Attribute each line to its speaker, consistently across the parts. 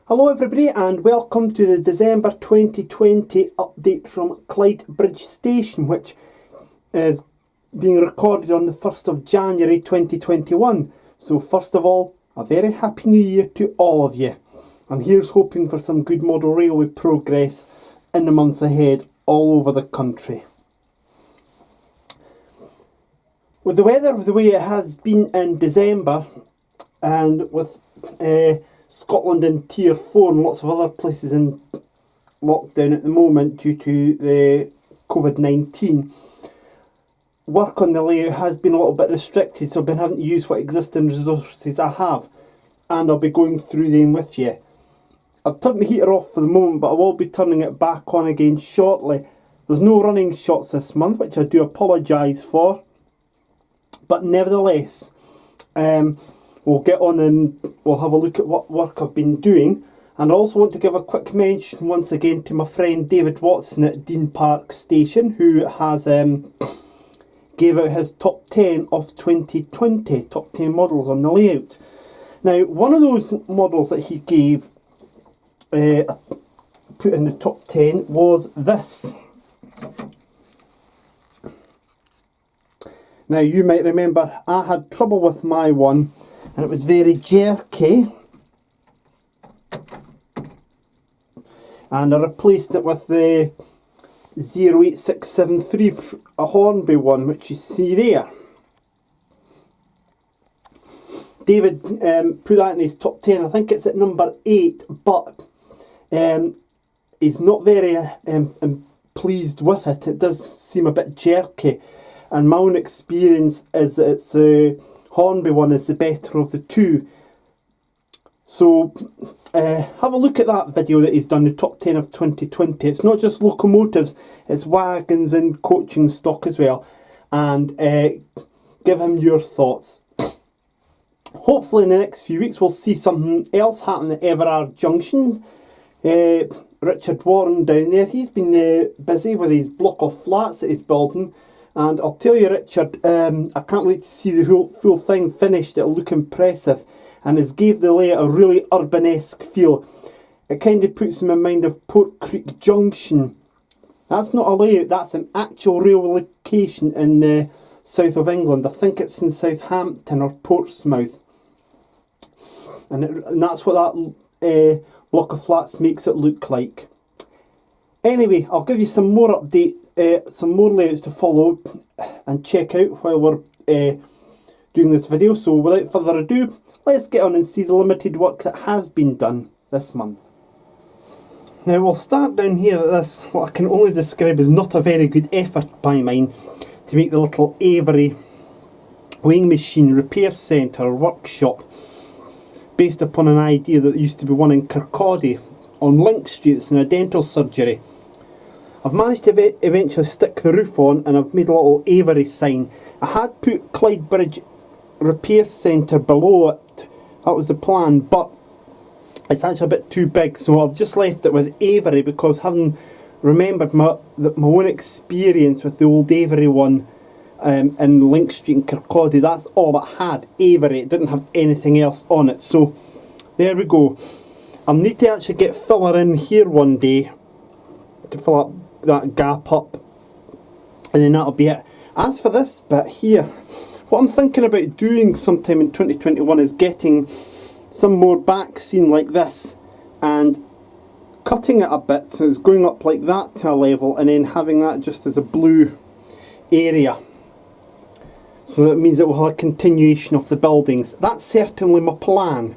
Speaker 1: Hello everybody and welcome to the December 2020 update from Clydebridge station, which is being recorded on the 1st of January 2021. So first of all, a very happy new year to all of you. And here's hoping for some good model railway progress in the months ahead all over the country. With the weather the way it has been in December, and with Scotland in Tier 4 and lots of other places in lockdown at the moment due to the COVID-19, work on the layout has been a little bit restricted, so I've been having to use what existing resources I have, and I'll be going through them with you. I've turned the heater off for the moment, but I will be turning it back on again shortly. There's no running shots this month, which I do apologise for, but nevertheless, we'll get on and we'll have a look at what work I've been doing. And I also want to give a quick mention once again to my friend David Watson at Dean Park Station, who has gave out his top 10 of 2020, top 10 models on the layout. Now, one of those models that he gave, put in the top 10, was this. Now, you might remember I had trouble with my one, and it was very jerky, and I replaced it with the 08673, a Hornby one, which you see there. David put that in his top 10. I think it's at number 8, but he's not very pleased with it. It does seem a bit jerky, and my own experience is that it's the Hornby one is the better of the two. So have a look at that video that he's done, the top 10 of 2020. It's not just locomotives, it's wagons and coaching stock as well. And give him your thoughts. Hopefully in the next few weeks we'll see something else happen at Everard Junction. Richard Warren down there, he's been busy with his block of flats that he's building. And I'll tell you, Richard, I can't wait to see the full thing finished. It'll look impressive, and it's gave the layout a really urbanesque feel. It kind of puts him in mind of Port Creek Junction. That's not a layout, that's an actual railway location in the south of England. I think it's in Southampton or Portsmouth. And that's what that block of flats makes it look like. Anyway, I'll give you some more update. Some more layouts to follow and check out while we're doing this video. So without further ado, let's get on and see the limited work that has been done this month. Now we'll start down here at this, what I can only describe as not a very good effort by mine, to make the little Avery weighing machine repair centre or workshop, based upon an idea that there used to be one in Kirkcaldy on Link Street. It's in a dental surgery. I've managed to eventually stick the roof on, and I've made a little Avery sign. I had put Clydebridge Repair Centre below it, that was the plan, but it's actually a bit too big, so I've just left it with Avery, because having remembered my own experience with the old Avery one in Link Street in Kirkcaldy, that's all it had, Avery. It didn't have anything else on it, so there we go. I'll need to actually get filler in here one day to fill up that gap up, and then that'll be it. As for this bit here, what I'm thinking about doing sometime in 2021 is getting some more back seam like this and cutting it a bit so it's going up like that to a level, and then having that just as a blue area. So that means it will have a continuation of the buildings. That's certainly my plan.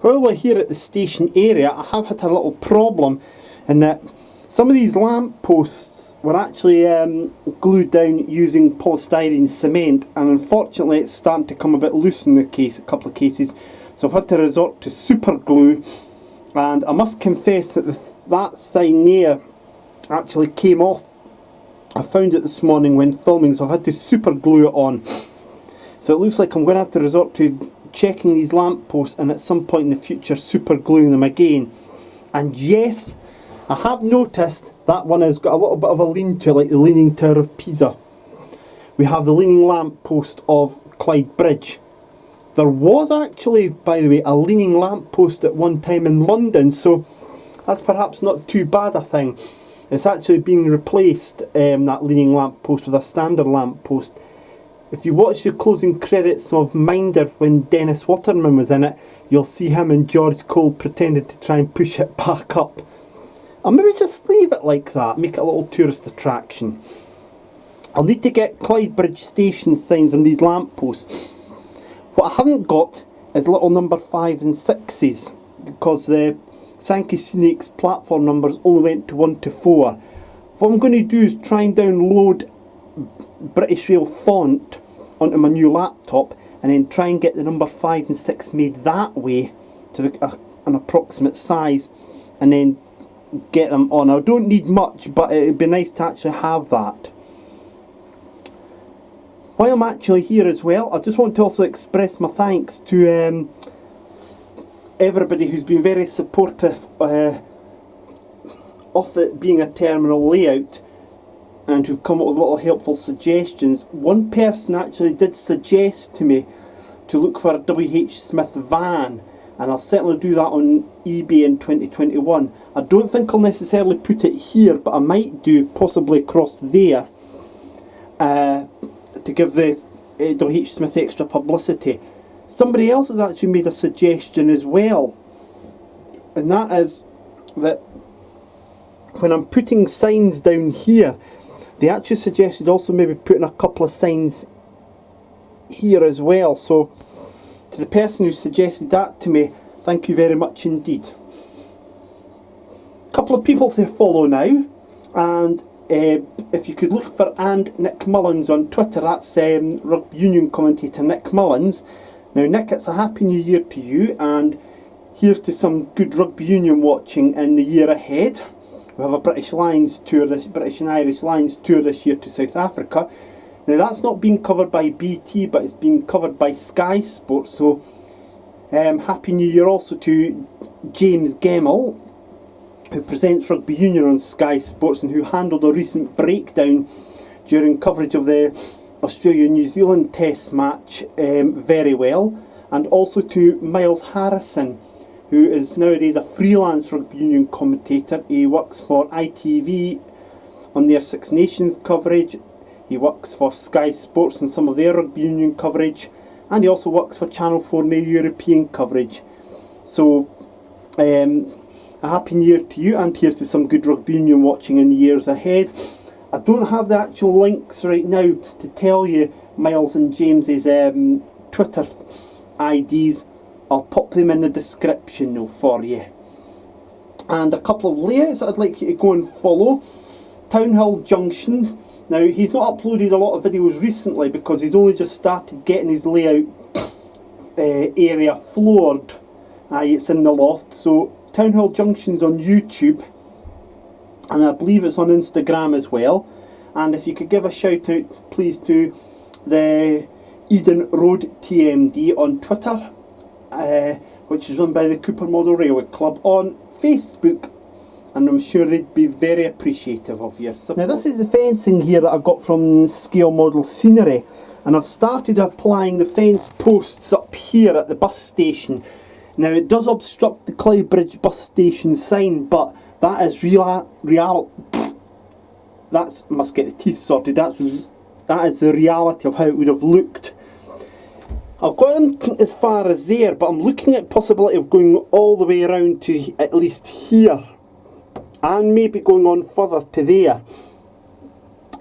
Speaker 1: While we're here at the station area, I have had a little problem in that some of these lamp posts were actually glued down using polystyrene cement, and unfortunately it's starting to come a bit loose in a couple of cases, so I've had to resort to super glue. And I must confess that that sign there actually came off. I found it this morning when filming, so I've had to super glue it on. So it looks like I'm going to have to resort to checking these lamp posts, and at some point in the future super gluing them again. And yes, I have noticed that one has got a little bit of a lean to it, like the Leaning Tower of Pisa. We have the leaning lamp post of Clydebridge, There was actually, by the way, a leaning lamppost at one time in London, so that's perhaps not too bad a thing. It's actually being replaced, that leaning lamppost, with a standard lamppost. If you watch the closing credits of Minder when Dennis Waterman was in it, you'll see him and George Cole pretending to try and push it back up. I'll maybe just leave it like that, make it a little tourist attraction. I'll need to get Clydebridge station signs on these lampposts. What I haven't got is little number 5s and 6s, because the Sankey Scenics platform numbers only went to 1 to 4. What I'm going to do is try and download British Rail font onto my new laptop, and then try and get the number 5 and 6 made that way to an approximate size, and then get them on. I don't need much, but it'd be nice to actually have that. While I'm actually here as well, I just want to also express my thanks to everybody who's been very supportive of it being a terminal layout, and who've come up with little helpful suggestions. One person actually did suggest to me to look for a W.H. Smith van, and I'll certainly do that on eBay in 2021. I don't think I'll necessarily put it here, but I might do, possibly across there, to give the W.H. Smith extra publicity. Somebody else has actually made a suggestion as well, and that is that when I'm putting signs down here, they actually suggested also maybe putting a couple of signs here as well. So to the person who suggested that to me, thank you very much indeed. A couple of people to follow now, and if you could look for Nick Mullins on Twitter, that's rugby union commentator Nick Mullins. Now Nick, it's a happy new year to you, and here's to some good rugby union watching in the year ahead. We have a British and Irish Lions tour this year to South Africa. Now that's not being covered by BT, but it's being covered by Sky Sports, so happy new year also to James Gemmell, who presents rugby union on Sky Sports and who handled a recent breakdown during coverage of the Australia-New Zealand test match very well. And also to Miles Harrison, who is nowadays a freelance rugby union commentator. He works for ITV on their Six Nations coverage. He works for Sky Sports and some of their rugby union coverage. And he also works for Channel 4 in their European coverage. So, a happy new year to you, and here to some good rugby union watching in the years ahead. I don't have the actual links right now to tell you Miles and James's Twitter IDs. I'll pop them in the description though for you. And a couple of layouts that I'd like you to go and follow. Townhill Junction. Now he's not uploaded a lot of videos recently because he's only just started getting his layout area floored. It's in the loft. So Townhill Junction's on YouTube, and I believe it's on Instagram as well. And if you could give a shout out please to the Eden Road TMD on Twitter, which is run by the Cooper Model Railway Club on Facebook, and I'm sure they'd be very appreciative of your support. Now this is the fencing here that I got from Scale Model Scenery, and I've started applying the fence posts up here at the bus station. Now it does obstruct the Clydebridge bus station sign, but that is must get the teeth sorted. That is the reality of how it would have looked. I've got them as far as there, but I'm looking at possibility of going all the way around to at least here, and maybe going on further to there.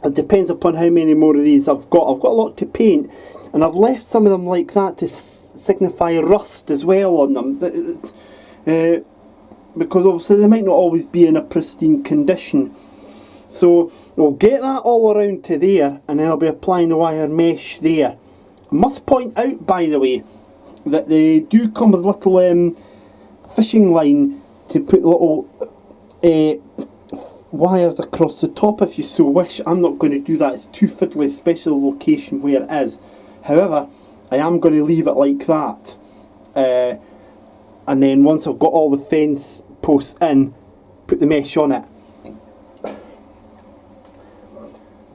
Speaker 1: It depends upon how many more of these I've got. I've got a lot to paint, and I've left some of them like that to signify rust as well on them, because obviously they might not always be in a pristine condition. So we'll get that all around to there, and then I'll be applying the wire mesh there. I must point out, by the way, that they do come with little fishing line to put little wires across the top if you so wish. I'm not going to do that, it's too fiddly, especially the location where it is. However, I am going to leave it like that, and then once I've got all the fence posts in, put the mesh on it.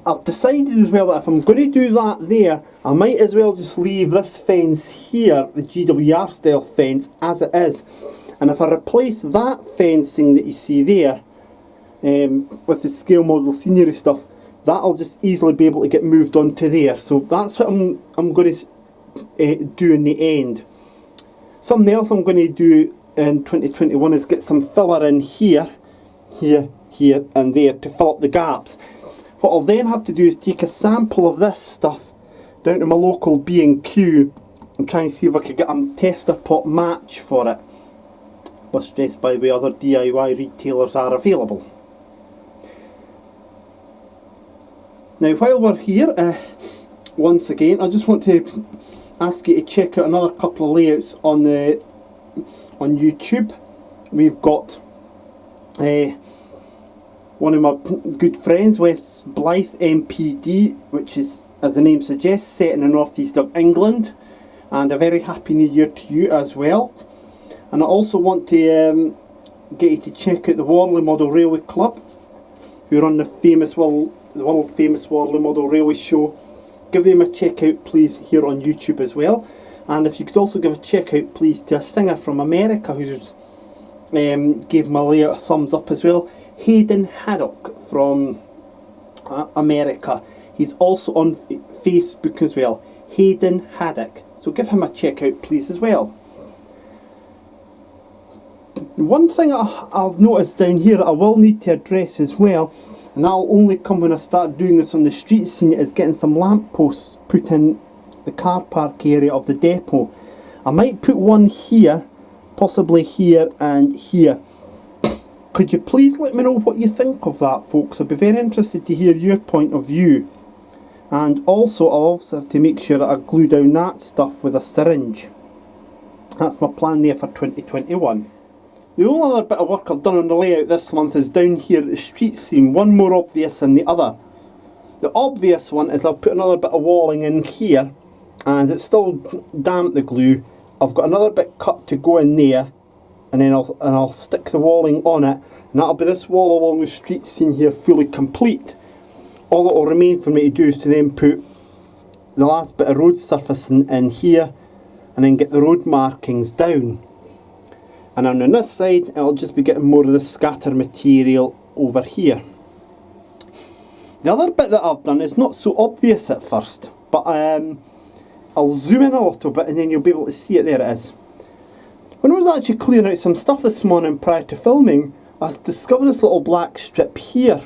Speaker 1: I've decided as well that if I'm going to do that there, I might as well just leave this fence here, the GWR style fence, as it is. And if I replace that fencing that you see there with the scale model scenery stuff, that'll just easily be able to get moved on to there. So that's what I'm going to do in the end. Something else I'm going to do in 2021 is get some filler in here, here, here and there to fill up the gaps. What I'll then have to do is take a sample of this stuff down to my local B&Q and try and see if I could get a tester pot match for it. But stressed by the way other DIY retailers are available. Now while we're here, once again I just want to ask you to check out another couple of layouts on YouTube. We've got one of my good friends, West Blythe MPD, which is, as the name suggests, set in the northeast of England, and a very happy new year to you as well. And I also want to get you to check out the Worley Model Railway Club, who run the world famous Worley Model Railway show. Give them a check out please here on YouTube as well. And if you could also give a check out please to a singer from America who's gave my layout a thumbs up as well, Hayden Haddock from America. He's also on Facebook as well, Hayden Haddock, so give him a check out please as well. One thing I've noticed down here that I will need to address as well, and that'll only come when I start doing this on the street scene, is getting some lampposts put in the car park area of the depot. I might put one here, possibly here and here. Could you please let me know what you think of that, folks? I'd be very interested to hear your point of view. And also I'll also have to make sure that I glue down that stuff with a syringe. That's my plan there for 2021. The only other bit of work I've done on the layout this month is down here at the street scene, one more obvious than the other. The obvious one is I've put another bit of walling in here, and it's still damp, the glue. I've got another bit cut to go in there, and then I'll stick the walling on it, and that'll be this wall along the street scene here fully complete. All that will remain for me to do is to then put the last bit of road surface in here, and then get the road markings down. And on this side I'll just be getting more of the scatter material over here. The other bit that I've done is not so obvious at first, but I'll zoom in a little bit and then you'll be able to see it. There it is. When I was actually clearing out some stuff this morning prior to filming, I discovered this little black strip here.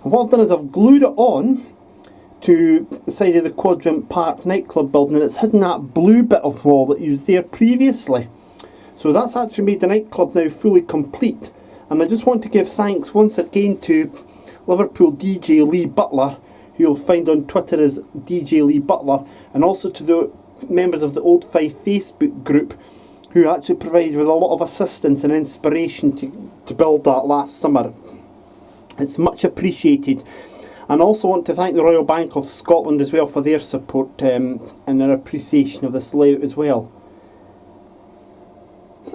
Speaker 1: And what I've done is I've glued it on to the side of the Quadrant Park nightclub building, and it's hidden that blue bit of wall that was there previously. So that's actually made the nightclub now fully complete. And I just want to give thanks once again to Liverpool DJ Lee Butler, who you'll find on Twitter as DJ Lee Butler, and also to the members of the Old Fife Facebook group, who actually provided with a lot of assistance and inspiration to build that last summer. It's much appreciated. And I also want to thank the Royal Bank of Scotland as well for their support and their appreciation of this layout as well.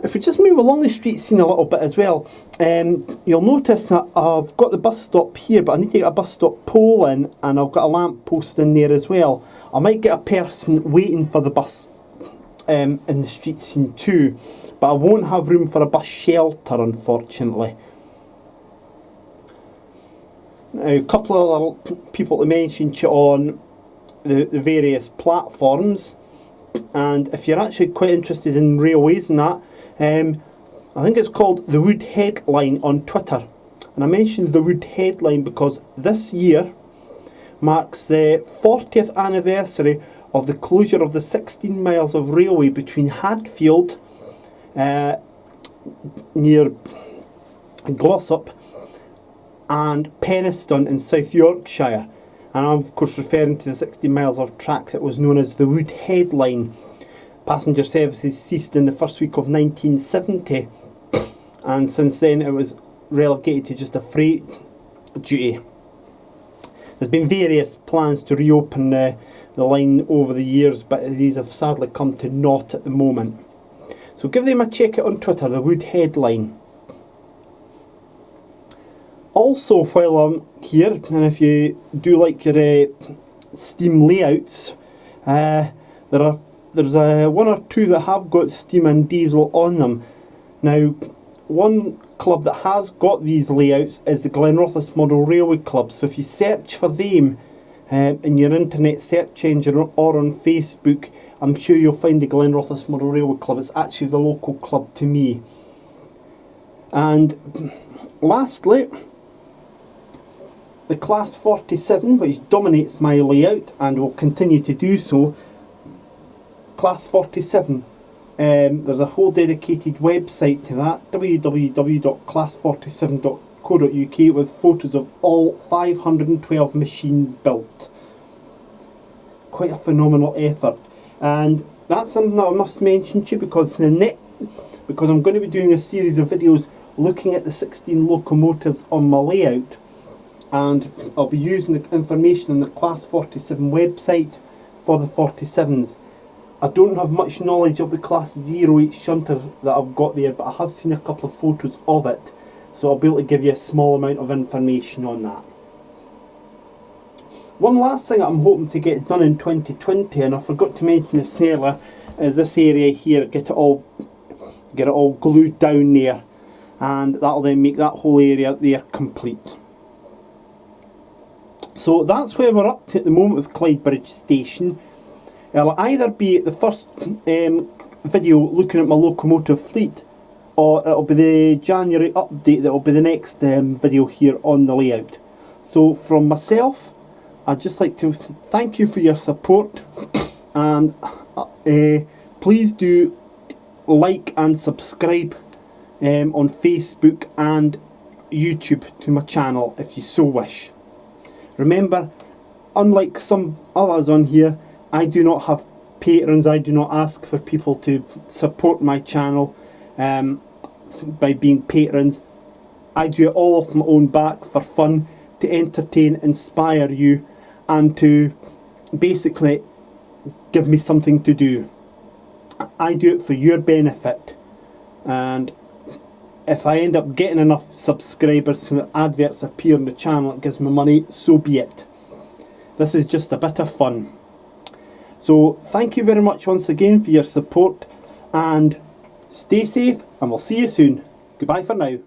Speaker 1: If we just move along the street scene a little bit as well, you'll notice that I've got the bus stop here, but I need to get a bus stop pole in, and I've got a lamp post in there as well. I might get a person waiting for the bus in the street scene too, but I won't have room for a bus shelter, unfortunately. Now, a couple of other people to mention to on the various platforms, and if you're actually quite interested in railways and that, I think it's called the Wood Headline on Twitter. And I mentioned the Wood Headline because this year marks the 40th anniversary of the closure of the 16 miles of railway between Hadfield near Glossop and Penistone in South Yorkshire. And I'm of course referring to the 16 miles of track that was known as the Wood Headline. Passenger services ceased in the first week of 1970, and since then it was relegated to just a freight duty. There's been various plans to reopen the line over the years, but these have sadly come to naught at the moment. So give them a check out on Twitter, the Wood Headline. Also, while I'm here, and if you do like your Steam layouts, there's one or two that have got Steam and Diesel on them. Now, one club that has got these layouts is the Glenrothes Model Railway Club. So if you search for them in your internet search engine or on Facebook, I'm sure you'll find the Glenrothes Model Railway Club. It's actually the local club to me. And lastly, the Class 47, which dominates my layout and will continue to do so. Class 47. There's a whole dedicated website to that, www.class47.co.uk, with photos of all 512 machines built. Quite a phenomenal effort, and that's something that I must mention to you because I'm going to be doing a series of videos looking at the 16 locomotives on my layout, and I'll be using the information on the Class 47 website for the 47s. I don't have much knowledge of the Class 08 shunter that I've got there, but I have seen a couple of photos of it, so I'll be able to give you a small amount of information on that. One last thing I'm hoping to get done in 2020, and I forgot to mention this earlier, is this area here, get it all glued down there, and that'll then make that whole area there complete. So that's where we're up to at the moment with Clydebridge Station. It'll either be the first video looking at my locomotive fleet, or it'll be the January update that will be the next video here on the layout. So from myself, I'd just like to thank you for your support, and please do like and subscribe on Facebook and YouTube to my channel if you so wish. Remember, unlike some others on here, I do not have patrons. I do not ask for people to support my channel by being patrons. I do it all off my own back for fun, to entertain, inspire you, and to basically give me something to do. I do it for your benefit, and if I end up getting enough subscribers so that adverts appear on the channel, it gives me money, so be it. This is just a bit of fun. So thank you very much once again for your support, and stay safe, and we'll see you soon. Goodbye for now.